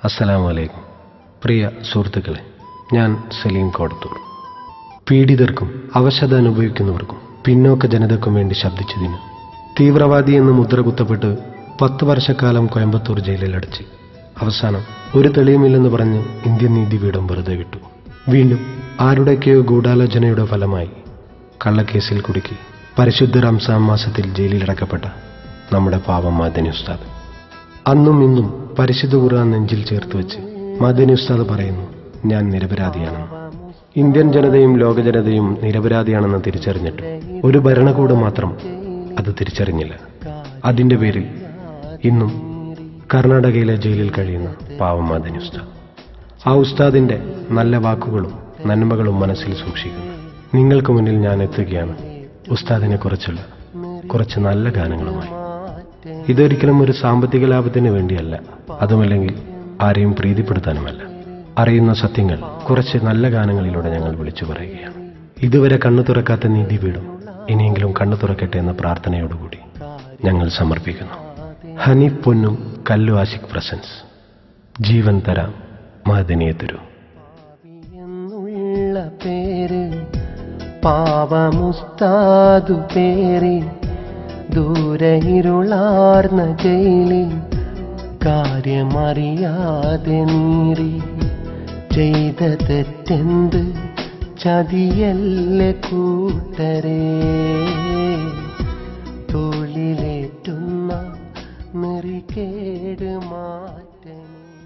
അസ്സലാമു അലൈക്കും. പ്രിയ സുഹൃത്തുക്കളെ, ഞാൻ സലീം കോടത്തൂർ. പീഡിതർക്കും അവശത അനുഭവിക്കുന്നവർക്കും പിന്നോക്ക ജനതയ്ക്കും വേണ്ടി ശബ്ദിച്ചതിന് തീവ്രവാദി എന്ന് മുദ്ര കുത്തപ്പെട്ട് 10 വർഷക്കാലം കോയമ്പത്തൂർ ജയിലിൽ അടച്ച് അവസാനം ഒരു തെളിയുമില്ലെന്ന് പറഞ്ഞ് ഇന്ത്യൻ നീതിപീഠം വെറുതെ വിട്ടു. വീണ്ടും ആരുടെയൊക്കെയോ ഗൂഢാലോചനയുടെ ഫലമായി കള്ളക്കേസിൽ കുടുക്കി പരിശുദ്ധ റംസാൻ മാസത്തിൽ ജയിലിലടക്കപ്പെട്ട നമ്മുടെ പാവം മദനി ഉസ്താദ്. അന്നും ഇന്നും പരിശുദ്ധ ഖുർആൻ നെഞ്ചിൽ ചേർത്ത് വെച്ച് മദനി ഉസ്താദ് പറയുന്നു, ഞാൻ നിരപരാധിയാണെന്ന്. ഇന്ത്യൻ ജനതയും ലോക ജനതയും നിരപരാധിയാണെന്ന് തിരിച്ചറിഞ്ഞിട്ട് ഒരു ഭരണകൂടം മാത്രം അത് തിരിച്ചറിഞ്ഞില്ല. അതിന്റെ പേരിൽ ഇന്നും കർണാടകയിലെ ജയിലിൽ കഴിയുന്ന പാവം മദനി ഉസ്താദ്. ആ ഉസ്താദിന്റെ നല്ല വാക്കുകളും നന്മകളും മനസ്സിൽ സൂക്ഷിക്കുന്നു. നിങ്ങൾക്ക് മുന്നിൽ ഞാൻ എത്തുകയാണ് ഉസ്താദിനെ കുറിച്ചുള്ള കുറച്ച് നല്ല ഗാനങ്ങളുമായി. ഇതൊരിക്കലും ഒരു സാമ്പത്തിക ലാഭത്തിന് വേണ്ടിയല്ല, അതുമല്ലെങ്കിൽ ആരെയും പ്രീതിപ്പെടുത്താനുമല്ല. അറിയുന്ന സത്യങ്ങൾ കുറച്ച് നല്ല ഗാനങ്ങളിലൂടെ ഞങ്ങൾ വിളിച്ചു പറയുകയാണ്. ഇതുവരെ കണ്ണു തുറക്കാത്ത നീതിപീഠം ഇനിയെങ്കിലും കണ്ണു തുറക്കട്ടെ എന്ന പ്രാർത്ഥനയോടുകൂടി ഞങ്ങൾ സമർപ്പിക്കുന്നു. ഹനി പൊന്നും കല്ലു ആശിക് പ്രസൻസ്. ജീവൻ തരാം മദനിയെ തരൂ. പേര് പാവമുസ്താദു പേര് ദൂരെ ഇരുളാർന്ന ജയിലിൽ കാര്യമറിയാതെ നീറി ചെയ്ത തെറ്റെന്ത് ചതിയല്ലേ കൂട്ടരേ, തൊഴിലേറ്റുന്ന നെറികേട് മാറ്റണേ.